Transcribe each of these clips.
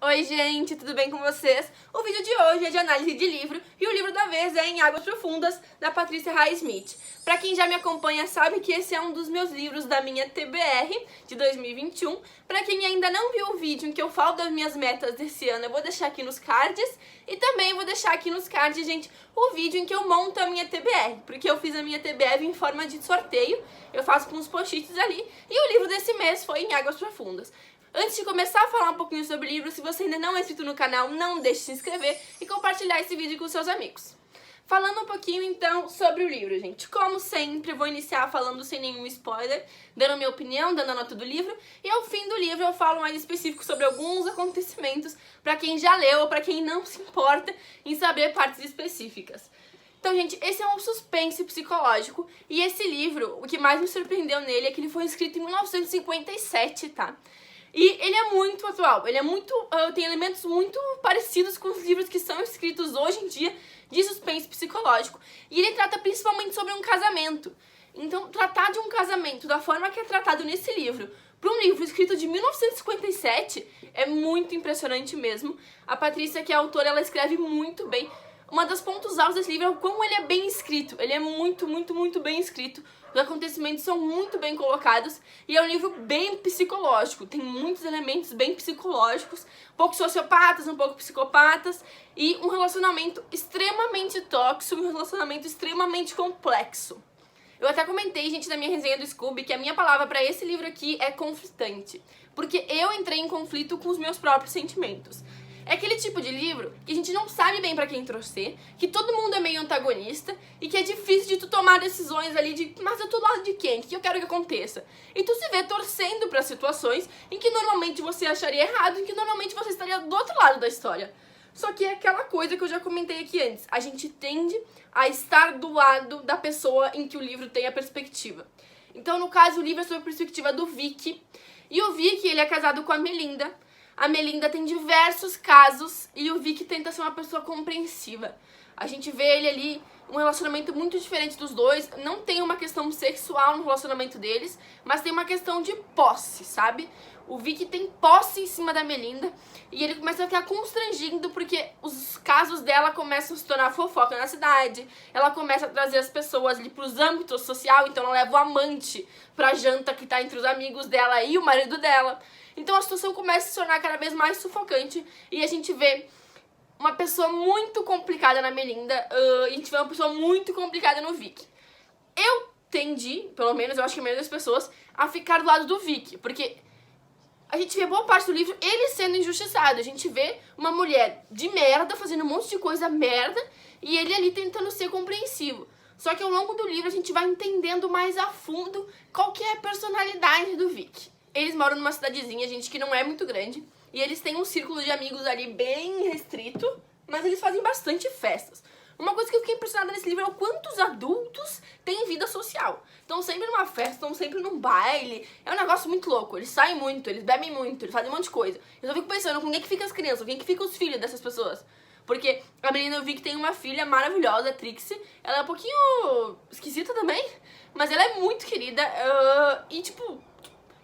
Oi gente, tudo bem com vocês? O vídeo de hoje é de análise de livro e o livro da vez é Em Águas Profundas, da Patrícia Highsmith. Pra quem já me acompanha sabe que esse é um dos meus livros da minha TBR de 2021. Pra quem ainda não viu o vídeo em que eu falo das minhas metas desse ano, eu vou deixar aqui nos cards. E também vou deixar aqui nos cards, gente, o vídeo em que eu monto a minha TBR, porque eu fiz a minha TBR em forma de sorteio, eu faço com uns post-its ali, e o livro desse mês foi Em Águas Profundas. Antes de começar a falar um pouquinho sobre o livro, se você ainda não é inscrito no canal, não deixe de se inscrever e compartilhar esse vídeo com seus amigos. Falando um pouquinho então sobre o livro, gente. Como sempre, eu vou iniciar falando sem nenhum spoiler, dando minha opinião, dando a nota do livro, e ao fim do livro eu falo mais específico sobre alguns acontecimentos pra quem já leu ou pra quem não se importa em saber partes específicas. Então, gente, esse é um suspense psicológico, e esse livro, o que mais me surpreendeu nele é que ele foi escrito em 1957, tá? E ele é muito atual, ele é muito, tem elementos muito parecidos com os livros que são escritos hoje em dia de suspense psicológico. E ele trata principalmente sobre um casamento. Então, tratar de um casamento da forma que é tratado nesse livro, para um livro escrito de 1957, é muito impressionante mesmo. A Patrícia, que é a autora, ela escreve muito bem. Uma das pontos altos desse livro é o como ele é bem escrito. Ele é muito bem escrito. Os acontecimentos são muito bem colocados e é um livro bem psicológico. Tem muitos elementos bem psicológicos, um pouco sociopatas, um pouco psicopatas e um relacionamento extremamente tóxico, um relacionamento extremamente complexo. Eu até comentei, gente, na minha resenha do Scooby, que a minha palavra pra esse livro aqui é conflitante, porque eu entrei em conflito com os meus próprios sentimentos. É aquele tipo de livro que a gente não sabe bem pra quem torcer, que todo mundo é meio antagonista e que é difícil de tu tomar decisões ali de mas eu tô do lado de quem? O que eu quero que aconteça? E tu se vê torcendo pra situações em que normalmente você acharia errado, em que normalmente você estaria do outro lado da história. Só que é aquela coisa que eu já comentei aqui antes, a gente tende a estar do lado da pessoa em que o livro tem a perspectiva. Então, no caso, o livro é sobre a perspectiva do Vic, e o Vic, ele é casado com a Melinda. A Melinda tem diversos casos e o Vic tenta ser uma pessoa compreensiva. A gente vê ele ali, um relacionamento muito diferente dos dois. Não tem uma questão sexual no relacionamento deles, mas tem uma questão de posse, sabe? O Vic tem posse em cima da Melinda e ele começa a ficar constrangido porque os casos dela começam a se tornar fofoca na cidade. Ela começa a trazer as pessoas ali pros âmbitos social, então ela leva o amante pra janta que tá entre os amigos dela e o marido dela. Então a situação começa a se tornar cada vez mais sufocante e a gente vê uma pessoa muito complicada na Melinda e a gente vê uma pessoa muito complicada no Vic. Eu tendi, pelo menos eu acho que a maioria das pessoas, a ficar do lado do Vic, porque a gente vê boa parte do livro ele sendo injustiçado. A gente vê uma mulher de merda fazendo um monte de coisa merda e ele ali tentando ser compreensivo. Só que ao longo do livro a gente vai entendendo mais a fundo qual que é a personalidade do Vic. Eles moram numa cidadezinha, gente, que não é muito grande. E eles têm um círculo de amigos ali bem restrito, mas eles fazem bastante festas. Uma coisa que eu fiquei impressionada nesse livro é o quantos adultos têm vida social. Estão sempre numa festa, estão sempre num baile. É um negócio muito louco. Eles saem muito, eles bebem muito, eles fazem um monte de coisa. Eu só fico pensando, com quem que fica as crianças? Com quem que fica os filhos dessas pessoas? Porque a menina eu vi que tem uma filha maravilhosa, a Trixie. Ela é um pouquinho esquisita também, mas ela é muito querida. E tipo,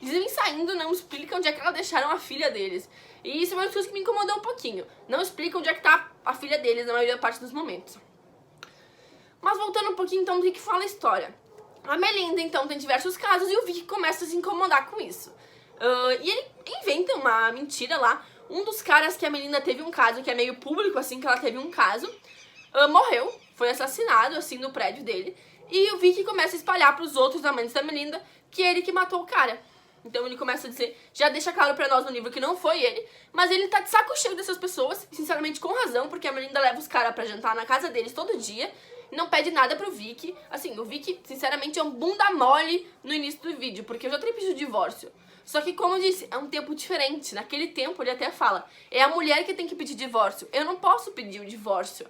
eles vêm saindo, não explicam onde é que elas deixaram a filha deles. E isso é uma das coisas que me incomodou um pouquinho. Não explicam onde é que tá a filha deles na maioria da parte dos momentos. Mas voltando um pouquinho então do que fala a história. A Melinda então tem diversos casos e o Vic começa a se incomodar com isso. E ele inventa uma mentira lá. Um dos caras que a Melinda teve um caso, que é meio público assim, que ela teve um caso, morreu, foi assassinado assim no prédio dele. E o Vic começa a espalhar pros outros amantes da Melinda que é ele que matou o cara. Então ele começa a dizer, já deixa claro pra nós no livro que não foi ele, mas ele tá de saco cheio dessas pessoas, sinceramente com razão, porque a Melinda leva os caras pra jantar na casa deles todo dia, e não pede nada pro Vic. Assim, o Vic, sinceramente, é um bunda mole no início do vídeo, porque eu já teria pedido divórcio. Só que, como eu disse, é um tempo diferente. Naquele tempo, ele até fala, é a mulher que tem que pedir divórcio. Eu não posso pedir o divórcio,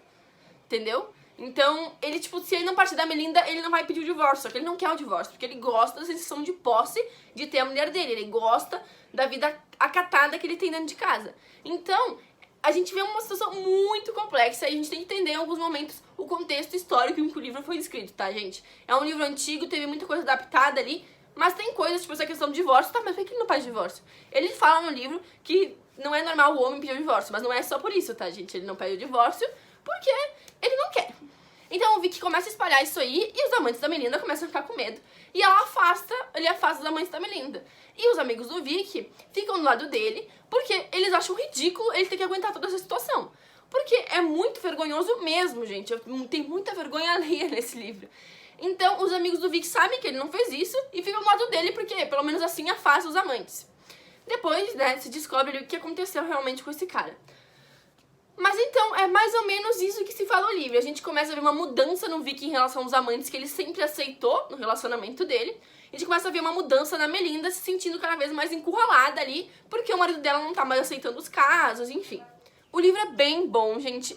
entendeu? Então, ele, tipo, se ele não partir da Melinda, ele não vai pedir o divórcio. Só que ele não quer o divórcio, porque ele gosta da sensação de posse de ter a mulher dele. Ele gosta da vida acatada que ele tem dentro de casa. Então, a gente vê uma situação muito complexa e a gente tem que entender em alguns momentos o contexto histórico em que o livro foi escrito, tá, gente? É um livro antigo, teve muita coisa adaptada ali, mas tem coisas, tipo, essa questão do divórcio. Tá, mas por que ele não faz divórcio? Ele fala no livro que não é normal o homem pedir o divórcio, mas não é só por isso, tá, gente? Ele não pede o divórcio porque ele não quer. Então o Vic começa a espalhar isso aí e os amantes da Melinda começam a ficar com medo. E ele afasta os amantes da Melinda. E os amigos do Vic ficam do lado dele porque eles acham ridículo ele ter que aguentar toda essa situação. Porque é muito vergonhoso mesmo, gente. Tem muita vergonha alheia nesse livro. Então os amigos do Vic sabem que ele não fez isso e ficam do lado dele porque pelo menos assim afasta os amantes. Depois, né, se descobre o que aconteceu realmente com esse cara. Mas então, é mais ou menos isso que se fala no livro. A gente começa a ver uma mudança no Vic em relação aos amantes que ele sempre aceitou no relacionamento dele. A gente começa a ver uma mudança na Melinda se sentindo cada vez mais encurralada ali, porque o marido dela não tá mais aceitando os casos, enfim. O livro é bem bom, gente.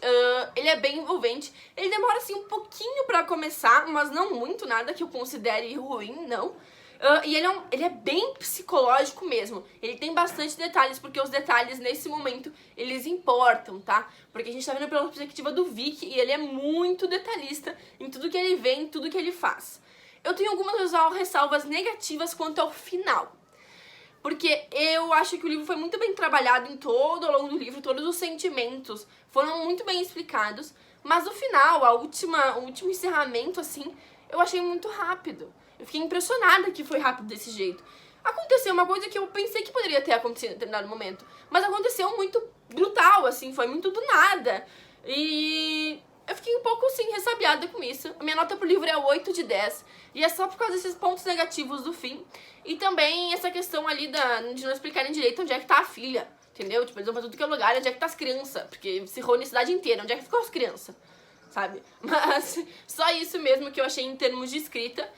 Ele é bem envolvente. Ele demora, assim, um pouquinho pra começar, mas não muito, nada que eu considere ruim, não. E ele é bem psicológico mesmo. Ele tem bastante detalhes, porque os detalhes, nesse momento, eles importam, tá? Porque a gente tá vendo pela perspectiva do Vic e ele é muito detalhista em tudo que ele vê, em tudo que ele faz. Eu tenho algumas ressalvas negativas quanto ao final. Porque eu acho que o livro foi muito bem trabalhado em todo ao longo do livro, todos os sentimentos foram muito bem explicados, mas o final, o último encerramento, assim, eu achei muito rápido. Eu fiquei impressionada que foi rápido desse jeito. Aconteceu uma coisa que eu pensei que poderia ter acontecido em determinado momento, mas aconteceu muito brutal, assim, foi muito do nada. E eu fiquei um pouco, assim, ressabiada com isso. A minha nota pro livro é 8 de 10, e é só por causa desses pontos negativos do fim. E também essa questão ali de não explicarem direito onde é que tá a filha, entendeu? Tipo, eles vão pra tudo que é lugar, onde é que tá as crianças, porque se reúne a cidade inteira, onde é que ficou as crianças, sabe? Mas só isso mesmo que eu achei em termos de escrita.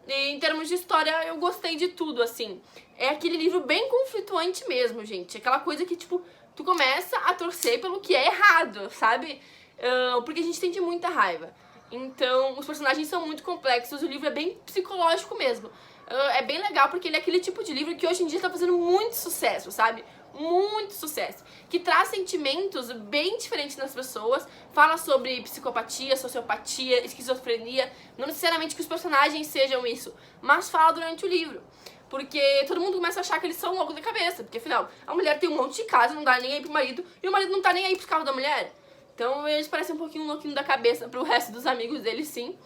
E em termos de história, eu gostei de tudo, assim. É aquele livro bem conflituante mesmo, gente. Aquela coisa que, tipo, tu começa a torcer pelo que é errado, sabe? Porque a gente sente muita raiva. Então, os personagens são muito complexos, o livro é bem psicológico mesmo. É bem legal porque ele é aquele tipo de livro que hoje em dia tá fazendo muito sucesso, sabe? Muito sucesso. Que traz sentimentos bem diferentes nas pessoas, fala sobre psicopatia, sociopatia, esquizofrenia, não necessariamente que os personagens sejam isso, mas fala durante o livro. Porque todo mundo começa a achar que eles são loucos da cabeça, porque afinal, a mulher tem um monte de casa, não dá nem aí pro marido, e o marido não tá nem aí pro carro da mulher. Então eles parecem um pouquinho louquinho da cabeça pro resto dos amigos dele, sim.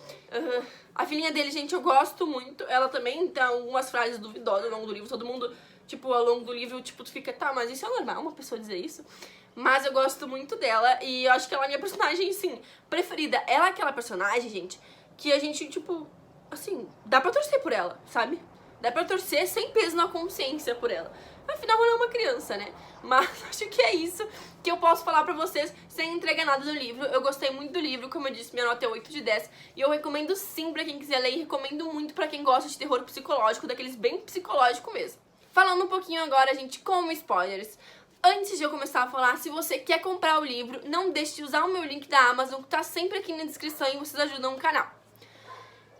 A filhinha dele, gente, eu gosto muito. Ela também tem algumas frases duvidosas ao longo do livro. Todo mundo, tipo, ao longo do livro, tipo, tu fica, tá, mas isso é normal, uma pessoa dizer isso? Mas eu gosto muito dela e eu acho que ela é a minha personagem, sim, preferida. Ela é aquela personagem, gente, que a gente, tipo, assim, dá pra torcer por ela, sabe? Dá pra torcer sem peso na consciência por ela. Afinal, ela é uma criança, né? Mas acho que é isso que eu posso falar pra vocês sem entregar nada do livro. Eu gostei muito do livro, como eu disse, minha nota é 8 de 10. E eu recomendo sim pra quem quiser ler e recomendo muito pra quem gosta de terror psicológico, daqueles bem psicológico mesmo. Falando um pouquinho agora, gente, com spoilers. Antes de eu começar a falar, se você quer comprar o livro, não deixe de usar o meu link da Amazon, que tá sempre aqui na descrição e vocês ajudam o canal.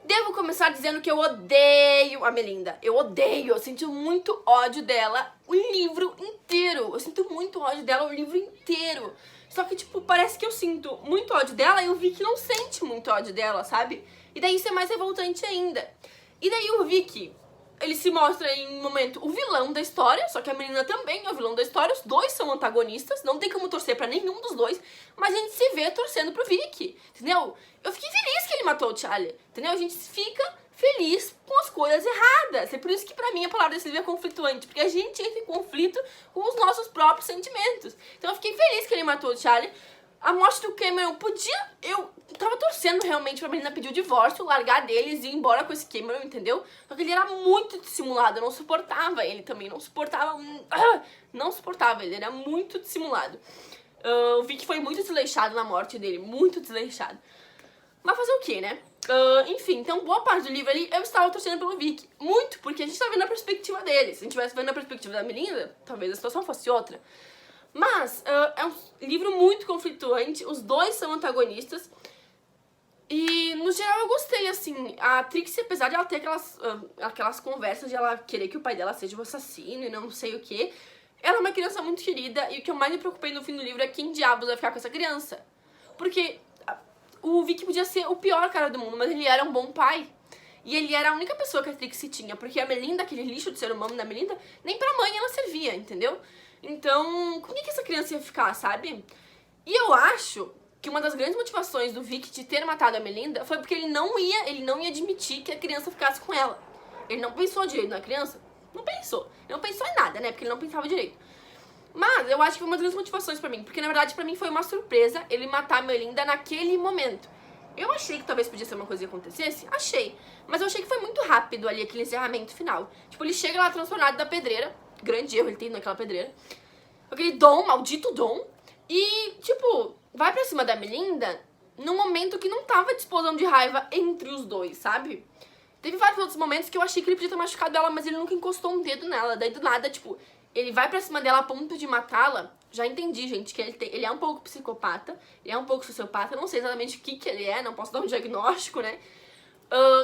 Devo começar dizendo que eu odeio a Melinda. Eu sinto muito ódio dela o livro inteiro. Eu sinto muito ódio dela o livro inteiro. Só que, tipo, parece que eu sinto muito ódio dela e eu vi que não sente muito ódio dela, sabe? E daí isso é mais revoltante ainda. E daí o Vic, ele se mostra em um momento o vilão da história, só que a Melinda também é o vilão da história, os dois são antagonistas, não tem como torcer pra nenhum dos dois, mas a gente se vê torcendo pro Vic, entendeu? Eu fiquei feliz que ele matou o Charlie, entendeu? A gente fica feliz com as coisas erradas, é por isso que pra mim a palavra desse livro é conflituante, porque a gente entra em conflito com os nossos próprios sentimentos. Então eu fiquei feliz que ele matou o Charlie. A morte do Cameron eu tava torcendo realmente pra Melinda pedir o divórcio, largar deles e ir embora com esse Cameron, entendeu? Só que ele era muito dissimulado, eu não suportava ele também, não suportava ele, era muito dissimulado. O Vic foi muito desleixado na morte dele, muito desleixado. Mas fazer o quê, né? Enfim, então boa parte do livro ali eu estava torcendo pelo Vic, muito, porque a gente tá vendo a perspectiva dele. Se a gente tivesse vendo a perspectiva da Melinda, talvez a situação fosse outra. Mas é um livro muito conflituante, os dois são antagonistas e no geral eu gostei, assim. A Trixie, apesar de ela ter aquelas conversas de ela querer que o pai dela seja o assassino e não sei o que, ela é uma criança muito querida e o que eu mais me preocupei no fim do livro é quem diabos vai ficar com essa criança. Porque o Vic podia ser o pior cara do mundo, mas ele era um bom pai. E ele era a única pessoa que a Trixie tinha, porque a Melinda, aquele lixo de ser humano da Melinda, nem pra mãe ela servia, entendeu? Então, como é que essa criança ia ficar, sabe? E eu acho que uma das grandes motivações do Vic de ter matado a Melinda foi porque ele não ia admitir que a criança ficasse com ela. Ele não pensou direito na criança? Não pensou. Ele não pensou em nada, né? Porque ele não pensava direito. Mas eu acho que foi uma das grandes motivações pra mim. Porque, na verdade, pra mim foi uma surpresa ele matar a Melinda naquele momento. Eu achei que talvez podia ser uma coisa que acontecesse. Achei. Mas eu achei que foi muito rápido ali, aquele encerramento final. Tipo, ele chega lá transtornado da pedreira. Grande erro ele tem naquela pedreira. Aquele Dom, maldito Dom. E, tipo, vai pra cima da Melinda num momento que não tava de explosão de raiva entre os dois, sabe? Teve vários outros momentos que eu achei que ele podia ter machucado ela, mas ele nunca encostou um dedo nela. Daí, do nada, tipo, ele vai pra cima dela a ponto de matá-la. Já entendi, gente, que ele é um pouco psicopata, ele é um pouco sociopata, eu não sei exatamente o que ele é, não posso dar um diagnóstico, né?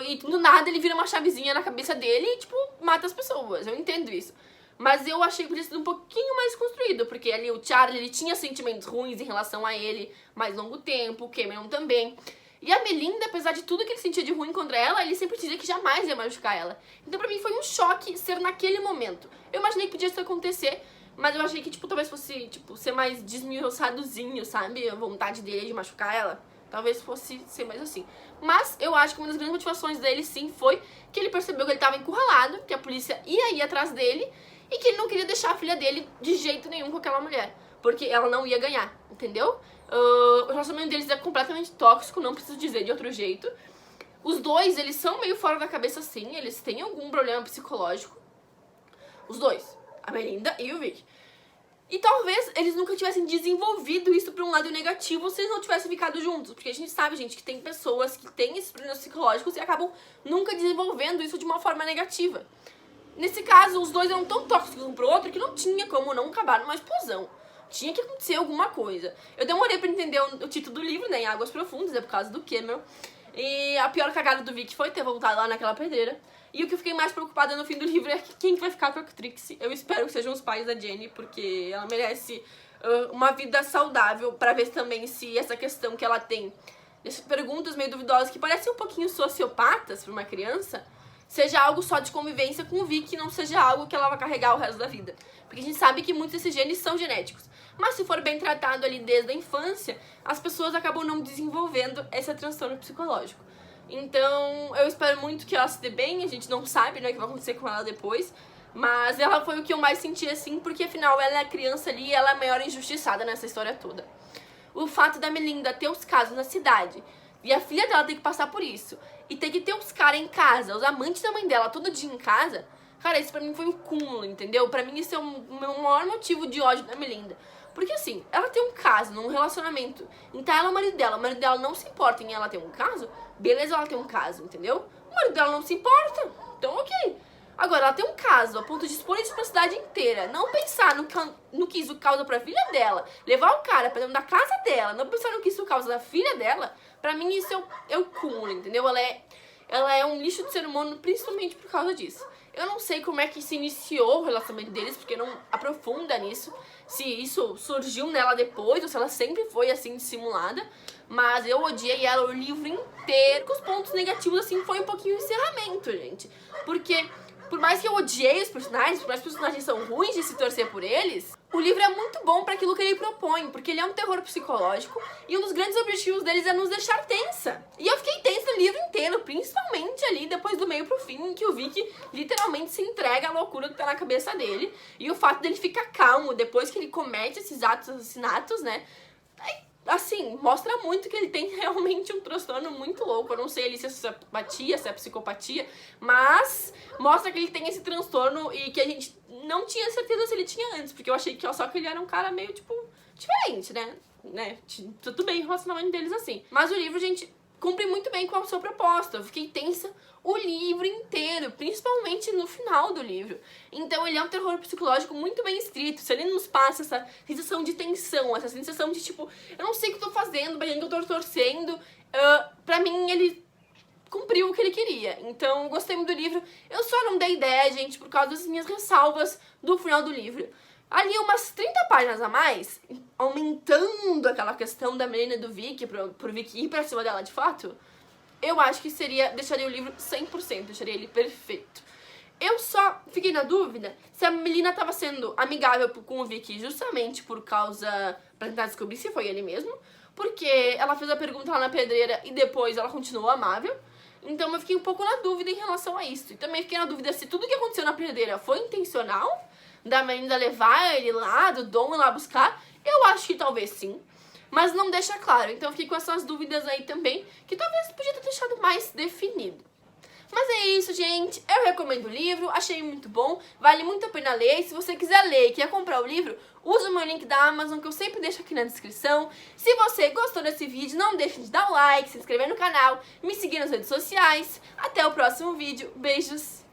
E do nada ele vira uma chavezinha na cabeça dele e, tipo, mata as pessoas. Eu entendo isso. Mas eu achei que podia ser um pouquinho mais construído, porque ali o Charlie, ele tinha sentimentos ruins em relação a ele mais longo tempo, o Cameron também. E a Melinda, apesar de tudo que ele sentia de ruim contra ela, ele sempre dizia que jamais ia machucar ela. Então pra mim foi um choque ser naquele momento. Eu imaginei que podia isso acontecer, mas eu achei que, tipo, talvez fosse, tipo, ser mais desmiuçadozinho, sabe? A vontade dele de machucar ela. Talvez fosse ser mais assim. Mas eu acho que uma das grandes motivações dele, sim, foi que ele percebeu que ele estava encurralado, que a polícia ia ir atrás dele e que ele não queria deixar a filha dele de jeito nenhum com aquela mulher. Porque ela não ia ganhar, entendeu? O relacionamento deles é completamente tóxico, não preciso dizer de outro jeito. Os dois, eles são meio fora da cabeça, sim. Eles têm algum problema psicológico. Os dois. A Melinda e o Vic. E talvez eles nunca tivessem desenvolvido isso pra um lado negativo se eles não tivessem ficado juntos. Porque a gente sabe, gente, que tem pessoas que têm esses problemas psicológicos e acabam nunca desenvolvendo isso de uma forma negativa. Nesse caso, os dois eram tão tóxicos um pro outro que não tinha como não acabar numa explosão. Tinha que acontecer alguma coisa. Eu demorei pra entender o título do livro, né, em Águas Profundas, é por causa do Cameron. E a pior cagada do Vic foi ter voltado lá naquela pedreira. E o que eu fiquei mais preocupada no fim do livro é quem vai ficar com a Trixie. Eu espero que sejam os pais da Jenny, porque ela merece uma vida saudável, pra ver também se essa questão que ela tem, essas perguntas meio duvidosas que parecem um pouquinho sociopatas pra uma criança, seja algo só de convivência com o Vic e não seja algo que ela vai carregar o resto da vida. Porque a gente sabe que muitos desses genes são genéticos. Mas se for bem tratado ali desde a infância, as pessoas acabam não desenvolvendo esse transtorno psicológico. Então, eu espero muito que ela se dê bem, a gente não sabe, né, o que vai acontecer com ela depois. Mas ela foi o que eu mais senti, assim, porque afinal ela é a criança ali e ela é a maior injustiçada nessa história toda. O fato da Melinda ter os casos na cidade e a filha dela ter que passar por isso, e ter que ter os caras em casa, os amantes da mãe dela todo dia em casa, cara, isso pra mim foi um cúmulo, entendeu? Pra mim isso é o meu maior motivo de ódio da Melinda. Porque assim, ela tem um caso num relacionamento, então ela é o marido dela não se importa em ela ter um caso, beleza, ela tem um caso, entendeu? O marido dela não se importa, então ok. Agora, ela tem um caso a ponto de expor isso pra cidade inteira, não pensar no que isso causa pra filha dela, levar o cara pra dentro da casa dela, não pensar no que isso causa da filha dela, pra mim isso é o cúmulo, entendeu? Ela é um lixo de ser humano principalmente por causa disso. Eu não sei como é que se iniciou o relacionamento deles, porque não aprofunda nisso, se isso surgiu nela depois, ou se ela sempre foi assim dissimulada, mas eu odiei ela o livro inteiro. Com os pontos negativos, assim, foi um pouquinho o encerramento, gente. Porque, por mais que eu odiei os personagens, por mais que os personagens são ruins de se torcer por eles, o livro é muito bom pra aquilo que ele propõe, porque ele é um terror psicológico e um dos grandes objetivos deles é nos deixar tensa. E eu fiquei tensa o livro inteiro, principalmente ali depois do meio pro fim, em que o Vic literalmente se entrega à loucura que tá na cabeça dele, e o fato dele ficar calmo depois que ele comete esses atos assassinatos, né? Assim, mostra muito que ele tem realmente um transtorno muito louco. Eu não sei ali se é sociopatia, se é psicopatia, mas mostra que ele tem esse transtorno e que a gente não tinha certeza se ele tinha antes, porque eu achei que só que ele era um cara meio, tipo, diferente, né? Tudo bem o relacionamento deles assim. Mas o livro, gente, cumpre muito bem com a sua proposta. Eu fiquei tensa o livro inteiro, principalmente no final do livro. Então ele é um terror psicológico muito bem escrito. Se ele nos passa essa sensação de tensão, essa sensação de tipo, eu não sei o que eu tô fazendo, pra quem eu tô torcendo, pra mim ele cumpriu o que ele queria. Então eu gostei muito do livro. Eu só não dei ideia, gente, por causa das minhas ressalvas do final do livro. Ali umas 30 páginas a mais, aumentando aquela questão da menina do Vic, pro Vic ir pra cima dela de fato, eu acho que deixaria o livro 100%, deixaria ele perfeito. Eu só fiquei na dúvida se a Melina tava sendo amigável com o Vicky justamente por causa... pra tentar descobrir se foi ele mesmo. Porque ela fez a pergunta lá na pedreira e depois ela continuou amável. Então eu fiquei um pouco na dúvida em relação a isso. E também fiquei na dúvida se tudo que aconteceu na pedreira foi intencional, da Melina levar ele lá, do Dom ir lá buscar. Eu acho que talvez sim, mas não deixa claro. Então eu fiquei com essas dúvidas aí também, que talvez podia ter deixado mais definido. Mas é isso, gente. Eu recomendo o livro, achei muito bom, vale muito a pena ler. Se você quiser ler e quer comprar o livro, usa o meu link da Amazon, que eu sempre deixo aqui na descrição. Se você gostou desse vídeo, não deixe de dar o like, se inscrever no canal, me seguir nas redes sociais. Até o próximo vídeo. Beijos!